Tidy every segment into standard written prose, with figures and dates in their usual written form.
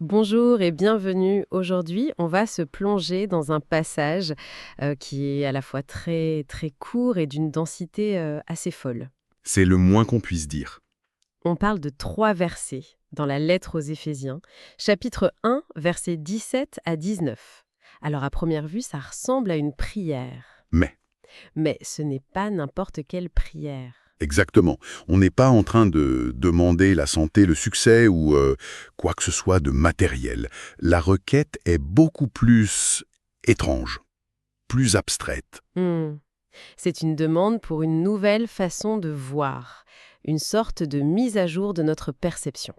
Bonjour et bienvenue. Aujourd'hui, on va se plonger dans un passage qui est à la fois très très court et d'une densité assez folle. C'est le moins qu'on puisse dire. On parle de 3 versets dans la lettre aux Éphésiens, chapitre 1, versets 17 à 19. Alors à première vue, ça ressemble à une prière, Mais, mais ce n'est pas n'importe quelle prière. exactement, on n'est pas en train de demander la santé, le succès ou quoi que ce soit de matériel. La requête est beaucoup plus étrange, plus abstraite. Hmm. C'est une demande pour une nouvelle façon de voir, une sorte de mise à jour de notre perception.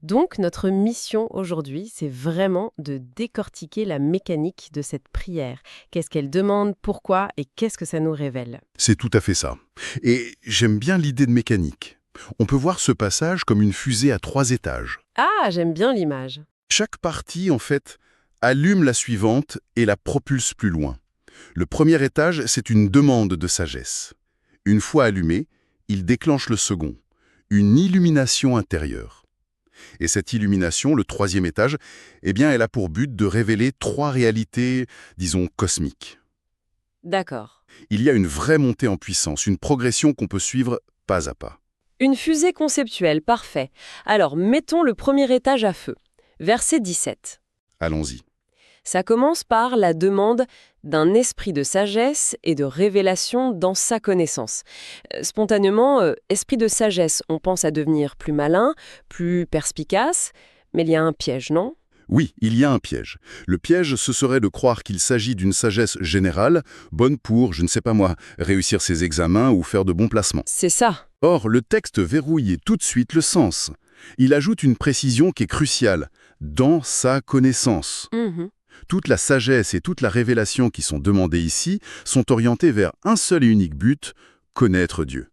Donc, notre mission aujourd'hui, c'est vraiment de décortiquer la mécanique de cette prière. Qu'est-ce qu'elle demande, pourquoi et qu'est-ce que ça nous révèle? C'est tout à fait ça. Et j'aime bien l'idée de mécanique. On peut voir ce passage comme une fusée à 3 étages. Ah, j'aime bien l'image. Chaque partie, en fait, allume la suivante et la propulse plus loin. Le premier étage, c'est une demande de sagesse. Une fois allumé, il déclenche le second, une illumination intérieure. Et cette illumination, le troisième étage, eh bien, elle a pour but de révéler 3 réalités, disons, cosmiques. D'accord. Il y a une vraie montée en puissance, une progression qu'on peut suivre pas à pas. Une fusée conceptuelle, parfait. Alors, mettons le premier étage à feu. Verset 17. Allons-y. Ça commence par la demande d'un esprit de sagesse et de révélation dans sa connaissance. Spontanément, esprit de sagesse, on pense à devenir plus malin, plus perspicace, mais il y a un piège, non? Oui, il y a un piège. Le piège, ce serait de croire qu'il s'agit d'une sagesse générale, bonne pour, je ne sais pas moi, réussir ses examens ou faire de bons placements. C'est ça. Or, le texte verrouille tout de suite le sens. Il ajoute une précision qui est cruciale, dans sa connaissance. Mhm. Toute la sagesse et toute la révélation qui sont demandées ici sont orientées vers un seul et unique but, connaître Dieu.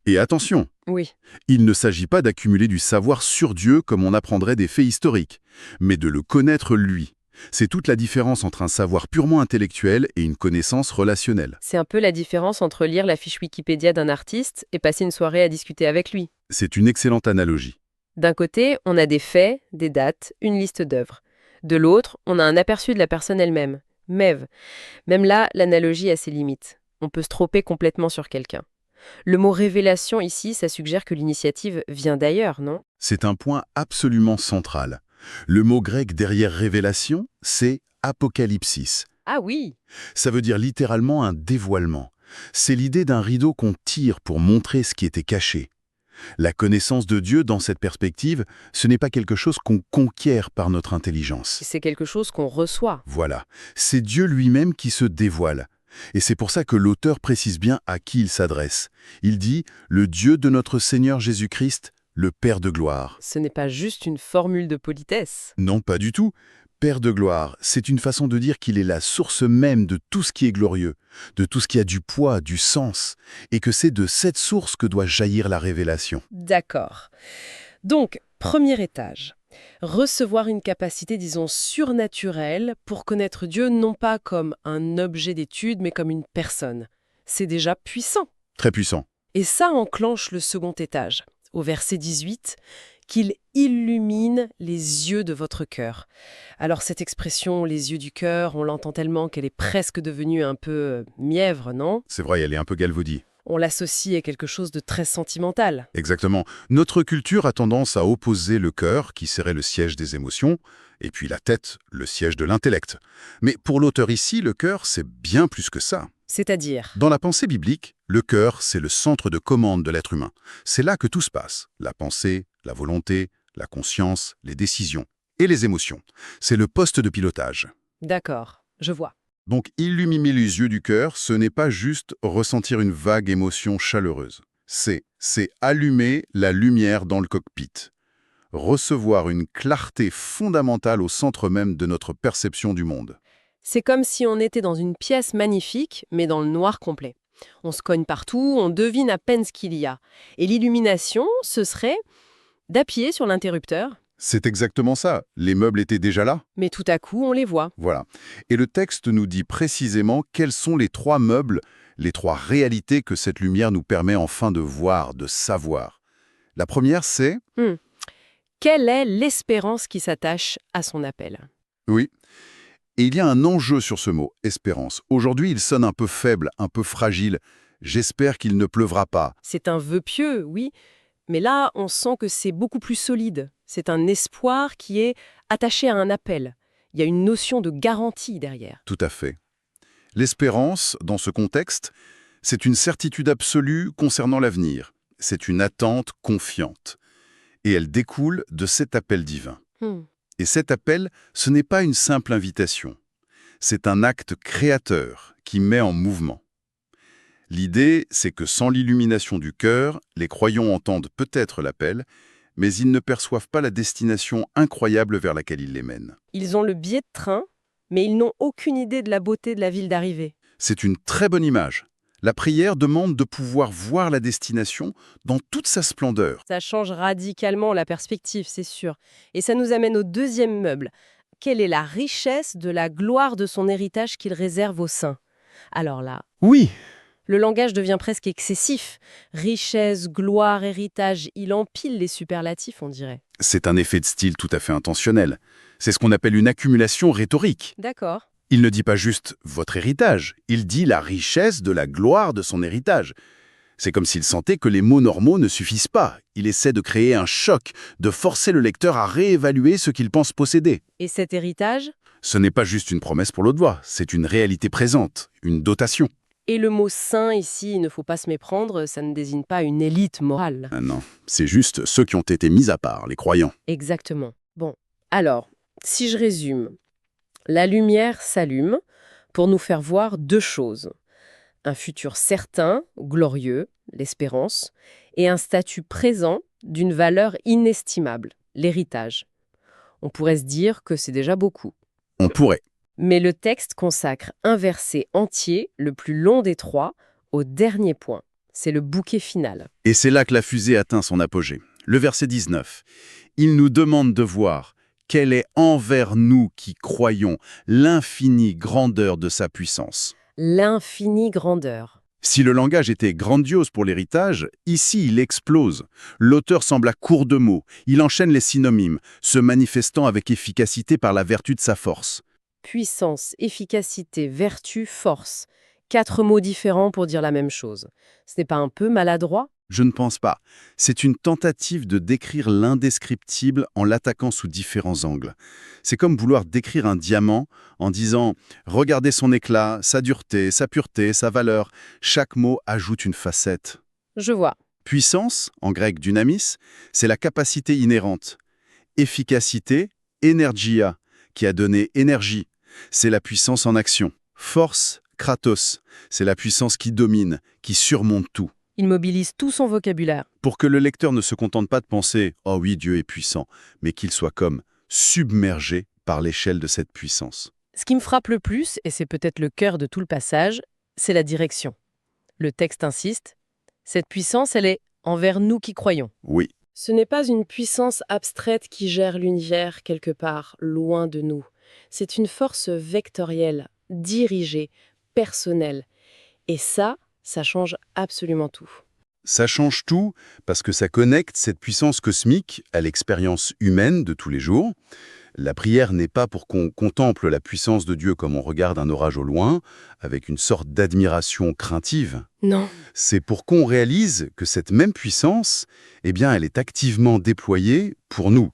Et attention, Oui. il ne s'agit pas d'accumuler du savoir sur Dieu comme on apprendrait des faits historiques, mais de le connaître lui. C'est toute la différence entre un savoir purement intellectuel et une connaissance relationnelle. C'est un peu la différence entre lire la fiche Wikipédia d'un artiste et passer une soirée à discuter avec lui. C'est une excellente analogie. D'un côté, on a des faits, des dates, une liste d'œuvres. De l'autre, on a un aperçu de la personne elle-même. Mève. Même là, l'analogie a ses limites. On peut se tromper complètement sur quelqu'un. Le mot révélation ici, ça suggère que l'initiative vient d'ailleurs, non? C'est un point absolument central. Le mot grec derrière révélation, c'est apocalypsis. Ah oui. Ça veut dire littéralement un dévoilement. C'est l'idée d'un rideau qu'on tire pour montrer ce qui était caché. La connaissance de Dieu, dans cette perspective, ce n'est pas quelque chose qu'on conquiert par notre intelligence. C'est quelque chose qu'on reçoit. Voilà, c'est Dieu lui-même qui se dévoile. Et c'est pour ça que l'auteur précise bien à qui il s'adresse. Il dit « Le Dieu de notre Seigneur Jésus-Christ, le Père de gloire ». Ce n'est pas juste une formule de politesse. Non, pas du tout. Père de gloire, c'est une façon de dire qu'il est la source même de tout ce qui est glorieux, de tout ce qui a du poids, du sens, et que c'est de cette source que doit jaillir la révélation. D'accord. Donc, premier étage. Recevoir une capacité, disons, surnaturelle pour connaître Dieu non pas comme un objet d'étude, mais comme une personne. C'est déjà puissant. Très puissant. Et ça enclenche le second étage, au verset 18, qu'il illumine les yeux de votre cœur. Alors cette expression, les yeux du cœur, on l'entend tellement qu'elle est presque devenue un peu mièvre, non? C'est vrai, elle est un peu galvaudie. On l'associe à quelque chose de très sentimental. Exactement. Notre culture a tendance à opposer le cœur, qui serait le siège des émotions, et puis la tête, le siège de l'intellect. Mais pour l'auteur ici, le cœur, c'est bien plus que ça. C'est-à-dire, Dans la pensée biblique, le cœur, c'est le centre de commande de l'être humain. C'est là que tout se passe. La pensée, la volonté, la conscience, les décisions et les émotions. C'est le poste de pilotage. d'accord, je vois. Donc, illuminer les yeux du cœur, ce n'est pas juste ressentir une vague émotion chaleureuse. C'est allumer la lumière dans le cockpit. Recevoir une clarté fondamentale au centre même de notre perception du monde. C'est comme si on était dans une pièce magnifique, mais dans le noir complet. On se cogne partout, on devine à peine ce qu'il y a. Et l'illumination, ce serait d'appuyer sur l'interrupteur, C'est exactement ça. Les meubles étaient déjà là. mais tout à coup, on les voit. Voilà. Et le texte nous dit précisément quels sont les 3 meubles, les 3 réalités que cette lumière nous permet enfin de voir, de savoir. La première, c'est Hmm. Quelle est l'espérance qui s'attache à son appel? Oui. Et il y a un enjeu sur ce mot, espérance. Aujourd'hui, il sonne un peu faible, un peu fragile. J'espère qu'il ne pleuvra pas. C'est un vœu pieux, oui, mais là, on sent que c'est beaucoup plus solide. C'est un espoir qui est attaché à un appel. Il y a une notion de garantie derrière. Tout à fait. L'espérance, dans ce contexte, c'est une certitude absolue concernant l'avenir. C'est une attente confiante. Et elle découle de cet appel divin. Hmm. Et cet appel, ce n'est pas une simple invitation. C'est un acte créateur qui met en mouvement. L'idée, c'est que sans l'illumination du cœur, les croyants entendent peut-être l'appel, mais ils ne perçoivent pas la destination incroyable vers laquelle il les mène. Ils ont le billet de train, mais ils n'ont aucune idée de la beauté de la ville d'arrivée. C'est une très bonne image. La prière demande de pouvoir voir la destination dans toute sa splendeur. Ça change radicalement la perspective, c'est sûr. Et ça nous amène au deuxième meuble. Quelle est la richesse de la gloire de son héritage qu'il réserve aux saints? Alors là, Oui, le langage devient presque excessif. Richesse, gloire, héritage, il empile les superlatifs, on dirait. c'est un effet de style tout à fait intentionnel. C'est ce qu'on appelle une accumulation rhétorique. D'accord. Il ne dit pas juste « votre héritage », il dit la richesse de la gloire de son héritage. C'est comme s'il sentait que les mots normaux ne suffisent pas. Il essaie de créer un choc, de forcer le lecteur à réévaluer ce qu'il pense posséder. Et cet héritage? Ce n'est pas juste une promesse pour l'autre voix, c'est une réalité présente, une dotation. Et le mot saint ici, il ne faut pas se méprendre, ça ne désigne pas une élite morale. Ah non, c'est juste ceux qui ont été mis à part, les croyants. Exactement. Bon, alors, si je résume, la lumière s'allume pour nous faire voir deux choses. Un futur certain, glorieux, l'espérance, et un statut présent d'une valeur inestimable, l'héritage. On pourrait se dire que c'est déjà beaucoup. On pourrait. Mais le texte consacre un verset entier, le plus long des trois, au dernier point. C'est le bouquet final. Et c'est là que la fusée atteint son apogée. Le verset 19. Il nous demande de voir quelle est envers nous qui croyons l'infinie grandeur de sa puissance. L'infinie grandeur. Si le langage était grandiose pour l'héritage, ici il explose. L'auteur semble à court de mots, il enchaîne les synonymes, se manifestant avec efficacité par la vertu de sa force. Puissance, efficacité, vertu, force. 4 mots différents pour dire la même chose. Ce n'est pas un peu maladroit? Je ne pense pas. C'est une tentative de décrire l'indescriptible en l'attaquant sous différents angles. C'est comme vouloir décrire un diamant en disant « Regardez son éclat, sa dureté, sa pureté, sa valeur ». Chaque mot ajoute une facette. Je vois. Puissance, en grec dynamis, c'est la capacité inhérente. Efficacité, energia, qui a donné énergie. C'est la puissance en action. Force, kratos, c'est la puissance qui domine, qui surmonte tout. Il mobilise tout son vocabulaire. Pour que le lecteur ne se contente pas de penser « Oh oui, Dieu est puissant », mais qu'il soit comme submergé par l'échelle de cette puissance. Ce qui me frappe le plus, et c'est peut-être le cœur de tout le passage, c'est la direction. Le texte insiste, cette puissance, elle est envers nous qui croyons. Oui, Ce n'est pas une puissance abstraite qui gère l'univers quelque part, loin de nous. C'est une force vectorielle, dirigée, personnelle. Et ça change absolument tout. ça change tout parce que ça connecte cette puissance cosmique à l'expérience humaine de tous les jours. La prière n'est pas pour qu'on contemple la puissance de Dieu comme on regarde un orage au loin, avec une sorte d'admiration craintive. Non. C'est pour qu'on réalise que cette même puissance, eh bien, elle est activement déployée pour nous.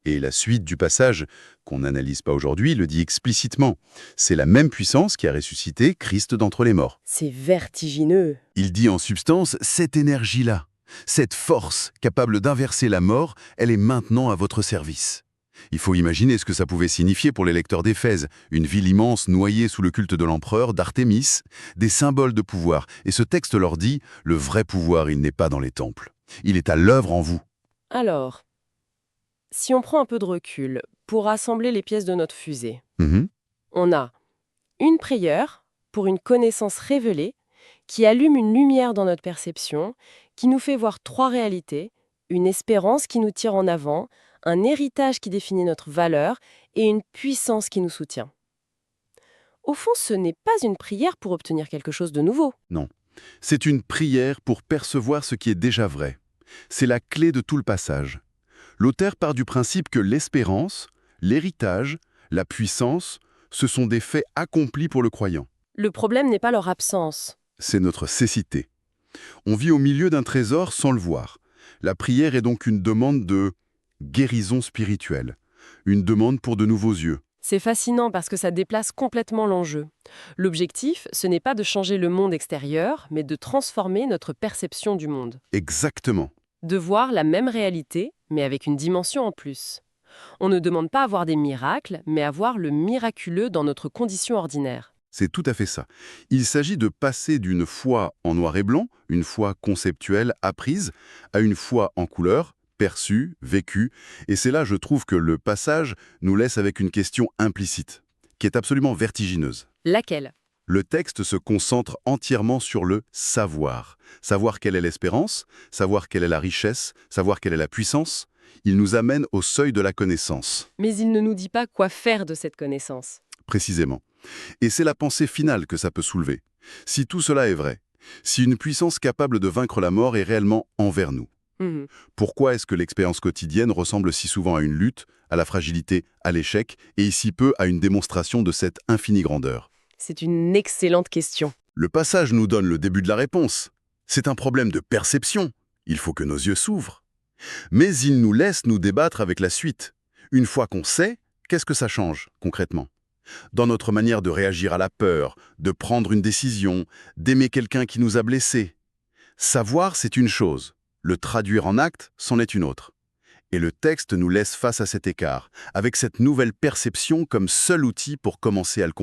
Et la suite du passage, qu'on n'analyse pas aujourd'hui, le dit explicitement. C'est la même puissance qui a ressuscité Christ d'entre les morts. C'est vertigineux. Il dit en substance, cette énergie-là, cette force capable d'inverser la mort, elle est maintenant à votre service. Il faut imaginer ce que ça pouvait signifier pour les lecteurs d'Éphèse, une ville immense noyée sous le culte de l'empereur, d'Artémis, des symboles de pouvoir. Et ce texte leur dit, le vrai pouvoir, il n'est pas dans les temples. Il est à l'œuvre en vous. Alors, si on prend un peu de recul pour rassembler les pièces de notre fusée, on a une prière pour une connaissance révélée qui allume une lumière dans notre perception, qui nous fait voir 3 réalités, une espérance qui nous tire en avant, un héritage qui définit notre valeur et une puissance qui nous soutient. Au fond, ce n'est pas une prière pour obtenir quelque chose de nouveau. Non. C'est une prière pour percevoir ce qui est déjà vrai. C'est la clé de tout le passage. L'auteur part du principe que l'espérance, l'héritage, la puissance, ce sont des faits accomplis pour le croyant. Le problème n'est pas leur absence. C'est notre cécité. On vit au milieu d'un trésor sans le voir. La prière est donc une demande de guérison spirituelle, une demande pour de nouveaux yeux. C'est fascinant parce que ça déplace complètement l'enjeu. L'objectif, ce n'est pas de changer le monde extérieur, mais de transformer notre perception du monde. Exactement. De voir la même réalité, mais avec une dimension en plus. On ne demande pas à voir des miracles, mais à voir le miraculeux dans notre condition ordinaire. C'est tout à fait ça. Il s'agit de passer d'une foi en noir et blanc, une foi conceptuelle apprise, à une foi en couleur, perçue, vécue. Et c'est là, je trouve, que le passage nous laisse avec une question implicite, qui est absolument vertigineuse. Laquelle ? Le texte se concentre entièrement sur le savoir. Savoir quelle est l'espérance, savoir quelle est la richesse, savoir quelle est la puissance. Il nous amène au seuil de la connaissance. Mais il ne nous dit pas quoi faire de cette connaissance. Précisément. Et c'est la pensée finale que ça peut soulever. Si tout cela est vrai, si une puissance capable de vaincre la mort est réellement envers nous, pourquoi est-ce que l'expérience quotidienne ressemble si souvent à une lutte, à la fragilité, à l'échec, et si peu à une démonstration de cette infinie grandeur? C'est une excellente question. Le passage nous donne le début de la réponse. C'est un problème de perception. Il faut que nos yeux s'ouvrent. Mais il nous laisse nous débattre avec la suite. Une fois qu'on sait, qu'est-ce que ça change, concrètement? Dans notre manière de réagir à la peur, de prendre une décision, d'aimer quelqu'un qui nous a blessés. Savoir, c'est une chose. Le traduire en acte, c'en est une autre. Et le texte nous laisse face à cet écart, avec cette nouvelle perception comme seul outil pour commencer à le comprendre.